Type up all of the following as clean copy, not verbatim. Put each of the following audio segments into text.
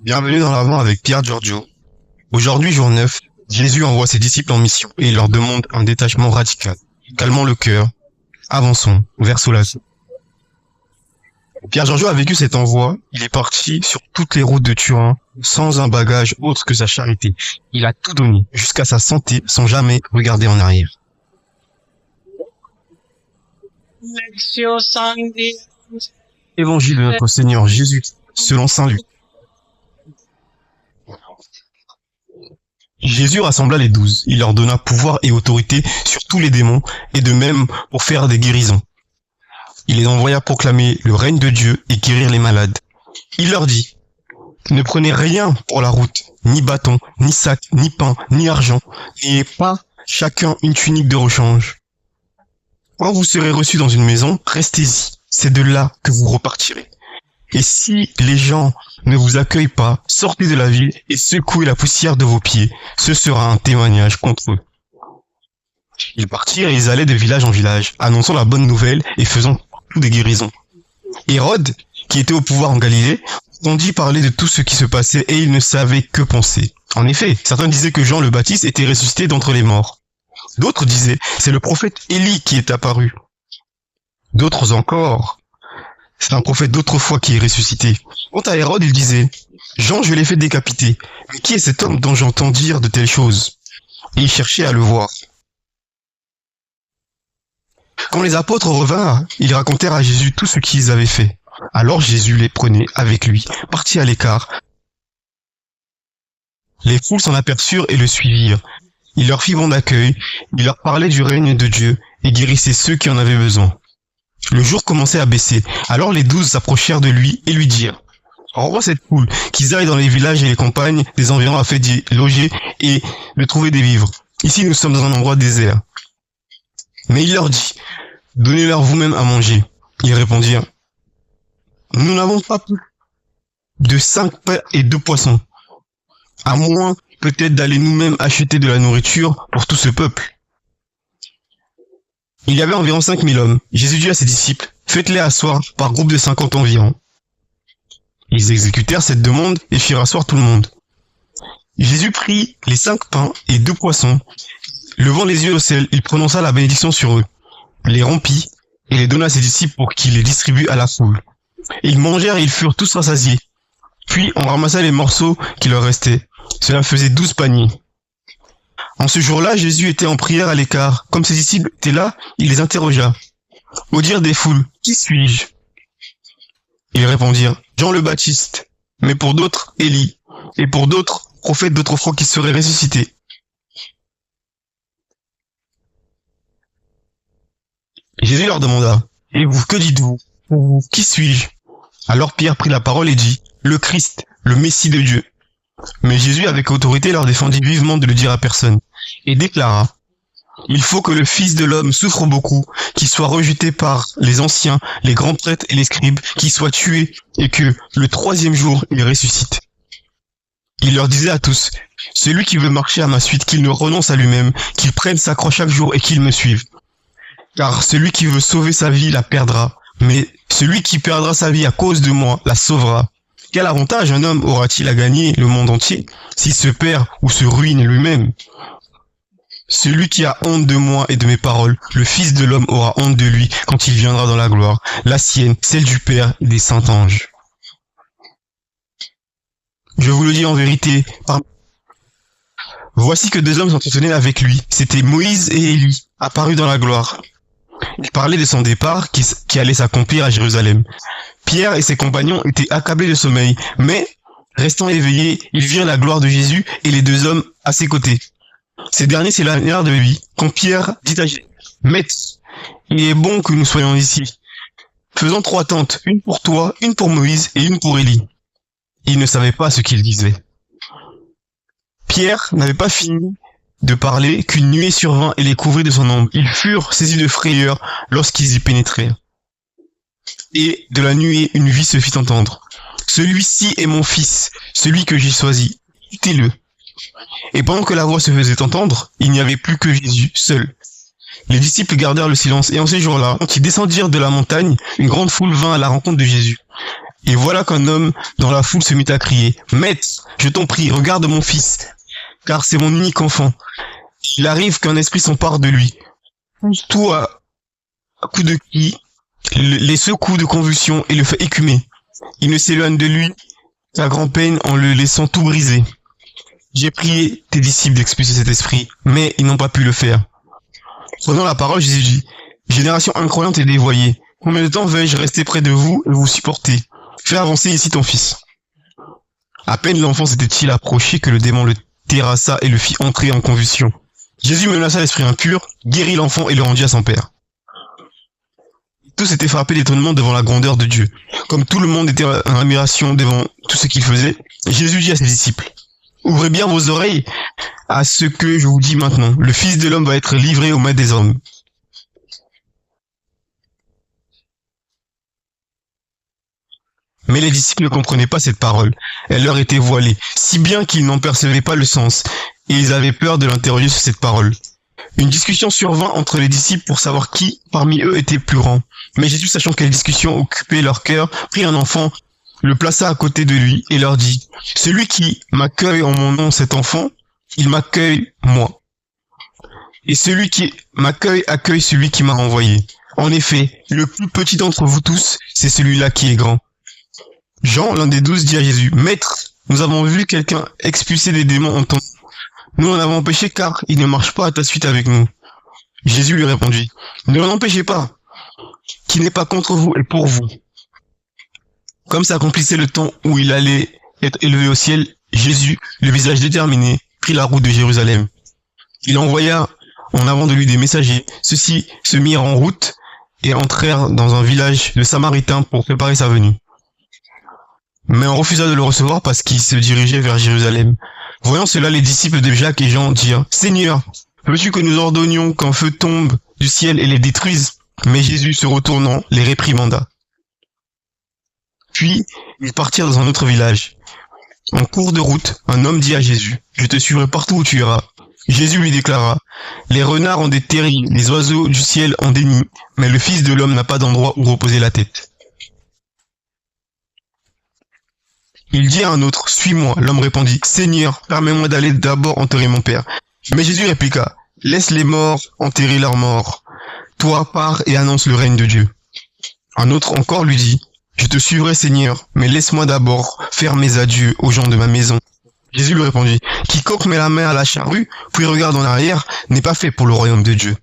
Bienvenue dans l'Avent avec Pierre Giorgio. Aujourd'hui, jour 9, Jésus envoie ses disciples en mission et il leur demande un détachement radical. Calmons le cœur, avançons vers Soulages. Pierre Giorgio a vécu cet envoi, il est parti sur toutes les routes de Turin sans un bagage autre que sa charité. Il a tout donné, jusqu'à sa santé, sans jamais regarder en arrière. Évangile de notre Seigneur Jésus, selon Saint Luc. Jésus rassembla les 12. Il leur donna pouvoir et autorité sur tous les démons et de même pour faire des guérisons. Il les envoya proclamer le règne de Dieu et guérir les malades. Il leur dit, ne prenez rien pour la route, ni bâton, ni sac, ni pain, ni argent, n'ayez pas chacun une tunique de rechange. Quand vous serez reçus dans une maison, restez-y, c'est de là que vous repartirez. Et si les gens ne vous accueillent pas, sortez de la ville et secouez la poussière de vos pieds. Ce sera un témoignage contre eux. Ils partirent et ils allaient de village en village, annonçant la bonne nouvelle et faisant tout des guérisons. Hérode, qui était au pouvoir en Galilée, entendit parler de tout ce qui se passait et il ne savait que penser. En effet, certains disaient que Jean le Baptiste était ressuscité d'entre les morts. D'autres disaient, c'est le prophète Élie qui est apparu. D'autres encore, c'est un prophète d'autrefois qui est ressuscité. Quant à Hérode, il disait, Jean, je l'ai fait décapiter. Mais qui est cet homme dont j'entends dire de telles choses? Et il cherchait à le voir. Quand les apôtres revinrent, ils racontèrent à Jésus tout ce qu'ils avaient fait. Alors Jésus les prenait avec lui, partit à l'écart. Les foules s'en aperçurent et le suivirent. Il leur fit bon accueil, il leur parlait du règne de Dieu et guérissait ceux qui en avaient besoin. Le jour commençait à baisser, alors les 12 s'approchèrent de lui et lui dirent, renvoie cette foule, qu'ils aillent dans les villages et les campagnes des environs afin d'y loger et de trouver des vivres. Ici nous sommes dans un endroit désert. Mais il leur dit, donnez-leur vous-même à manger. Ils répondirent, nous n'avons pas plus de 5 pains et 2 poissons, à moins peut-être d'aller nous-mêmes acheter de la nourriture pour tout ce peuple. Il y avait environ 5000 hommes. Jésus dit à ses disciples, faites-les asseoir par groupe de 50 environ. Ils exécutèrent cette demande et firent asseoir tout le monde. Jésus prit les 5 pains et 2 poissons. Levant les yeux au ciel, il prononça la bénédiction sur eux, les rompit et les donna à ses disciples pour qu'ils les distribuent à la foule. Ils mangèrent et ils furent tous rassasiés. Puis on ramassa les morceaux qui leur restaient. Cela faisait 12 paniers. En ce jour-là, Jésus était en prière à l'écart. Comme ses disciples étaient là, il les interrogea. Au dire des foules, qui suis-je? Ils répondirent, Jean le Baptiste, mais pour d'autres, Élie, et pour d'autres, prophètes d'autrefois qui seraient ressuscités. Jésus leur demanda, et vous, que dites-vous? Pour vous, qui suis-je? Alors Pierre prit la parole et dit, le Christ, le Messie de Dieu. Mais Jésus, avec autorité, leur défendit vivement de le dire à personne, et déclara, il faut que le Fils de l'homme souffre beaucoup, qu'il soit rejeté par les anciens, les grands prêtres et les scribes, qu'il soit tué, et que, le 3e jour, il ressuscite. Il leur disait à tous, celui qui veut marcher à ma suite, qu'il ne renonce à lui-même, qu'il prenne sa croix chaque jour et qu'il me suive. Car celui qui veut sauver sa vie la perdra, mais celui qui perdra sa vie à cause de moi la sauvera. Quel avantage un homme aura-t-il à gagner le monde entier s'il se perd ou se ruine lui-même? Celui qui a honte de moi et de mes paroles, le Fils de l'homme aura honte de lui quand il viendra dans la gloire, la sienne, celle du Père et des saints anges. Je vous le dis en vérité, voici que 2 hommes s'entretenaient avec lui, c'étaient Moïse et Élie, apparus dans la gloire. Il parlait de son départ qui allait s'accomplir à Jérusalem. Pierre et ses compagnons étaient accablés de sommeil, mais, restant éveillés, ils virent la gloire de Jésus et les 2 hommes à ses côtés. Ces derniers s'éloignèrent de lui, quand Pierre dit à Jésus, Maître, il est bon que nous soyons ici. Faisons 3 tentes, une pour toi, une pour Moïse et une pour Élie. Il ne savait pas ce qu'il disait. Pierre n'avait pas fini de parler qu'une nuée survint et les couvrit de son ombre. Ils furent saisis de frayeur lorsqu'ils y pénétrèrent. Et de la nuée, une vie se fit entendre. Celui-ci est mon fils, celui que j'ai choisi. Écoutez-le. Et pendant que la voix se faisait entendre, il n'y avait plus que Jésus seul. Les disciples gardèrent le silence, et en ces jours-là, quand ils descendirent de la montagne, une grande foule vint à la rencontre de Jésus. Et voilà qu'un homme dans la foule se mit à crier, « Maître, je t'en prie, regarde mon fils, car c'est mon unique enfant. Il arrive qu'un esprit s'empare de lui. Tout à coup de cri, les secoue de convulsion et le fait écumer. Il ne s'éloigne de lui qu'à grand-peine en le laissant tout briser. J'ai prié tes disciples d'expulser cet esprit, mais ils n'ont pas pu le faire. » Prenant la parole, Jésus dit, « Génération incroyante et dévoyée, combien de temps vais-je rester près de vous et vous supporter? Fais avancer ici ton fils. » À peine l'enfant s'était-il approché que le démon le terrassa et le fit entrer en convulsion. Jésus menaça l'esprit impur, guérit l'enfant et le rendit à son père. Tous étaient frappés d'étonnement devant la grandeur de Dieu. Comme tout le monde était en admiration devant tout ce qu'il faisait, Jésus dit à ses disciples, « Ouvrez bien vos oreilles à ce que je vous dis maintenant. Le Fils de l'homme va être livré aux mains des hommes. » Mais les disciples ne comprenaient pas cette parole. Elle leur était voilée, si bien qu'ils n'en percevaient pas le sens, et ils avaient peur de l'interroger sur cette parole. Une discussion survint entre les disciples pour savoir qui parmi eux était plus grand. Mais Jésus, sachant quelle discussion occupait leur cœur, prit un enfant, le plaça à côté de lui et leur dit, « Celui qui m'accueille en mon nom, cet enfant, il m'accueille moi. Et celui qui m'accueille accueille celui qui m'a envoyé. En effet, le plus petit d'entre vous tous, c'est celui-là qui est grand. » Jean, l'un des 12, dit à Jésus, « Maître, nous avons vu quelqu'un expulser des démons en ton nom. Nous en avons empêché car il ne marche pas à ta suite avec nous. » Jésus lui répondit, « Ne l'en empêchez pas, qui n'est pas contre vous et pour vous. » Comme s'accomplissait le temps où il allait être élevé au ciel, Jésus, le visage déterminé, prit la route de Jérusalem. Il envoya en avant de lui des messagers. Ceux-ci se mirent en route et entrèrent dans un village de Samaritains pour préparer sa venue. Mais on refusa de le recevoir parce qu'il se dirigeait vers Jérusalem. Voyant cela, les disciples de Jacques et Jean dirent, « Seigneur, veux-tu que nous ordonnions qu'un feu tombe du ciel et les détruise ?» Mais Jésus, se retournant, les réprimanda. Puis, ils partirent dans un autre village. En cours de route, un homme dit à Jésus, « Je te suivrai partout où tu iras. » Jésus lui déclara, « Les renards ont des terrils, les oiseaux du ciel ont des nids, mais le Fils de l'homme n'a pas d'endroit où reposer la tête. » Il dit à un autre, « Suis-moi. » L'homme répondit, « Seigneur, permets-moi d'aller d'abord enterrer mon père. » Mais Jésus répliqua, « Laisse les morts enterrer leurs morts. Toi, pars et annonce le règne de Dieu. » Un autre encore lui dit, « Je te suivrai, Seigneur, mais laisse-moi d'abord faire mes adieux aux gens de ma maison. » Jésus lui répondit, « Quiconque met la main à la charrue, puis regarde en arrière, n'est pas fait pour le royaume de Dieu. »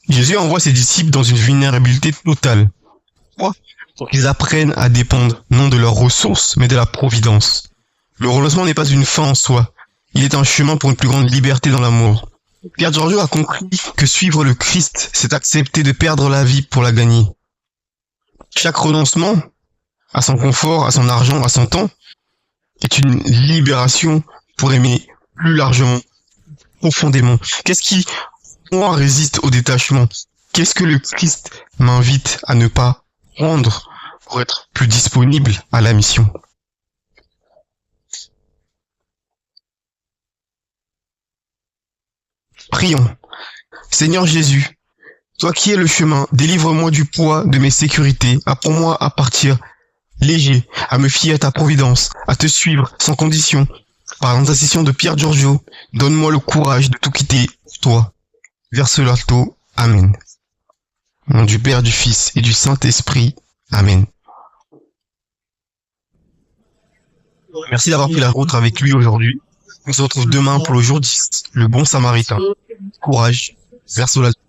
Jésus envoie ses disciples dans une vulnérabilité totale. Pourquoi ? Pour qu'ils apprennent à dépendre non de leurs ressources, mais de la providence. Le renoncement n'est pas une fin en soi. Il est un chemin pour une plus grande liberté dans l'amour. Pierre Giorgio a compris que suivre le Christ, c'est accepter de perdre la vie pour la gagner. Chaque renoncement à son confort, à son argent, à son temps, est une libération pour aimer plus largement, profondément. Qu'est-ce qui, moi, résiste au détachement? Qu'est-ce que le Christ m'invite à ne pas prendre pour être plus disponible à la mission? Prions. Seigneur Jésus, toi qui es le chemin, délivre-moi du poids de mes sécurités, apprends-moi à partir léger, à me fier à ta providence, à te suivre sans condition. Par l'intercession de Pierre Giorgio, donne-moi le courage de tout quitter pour toi. Verse l'alto. Amen. Au nom du Père, du Fils et du Saint-Esprit. Amen. Merci d'avoir pris la route avec lui aujourd'hui. On se retrouve demain pour le jour 10, le bon samaritain. Courage. Verse l'alto.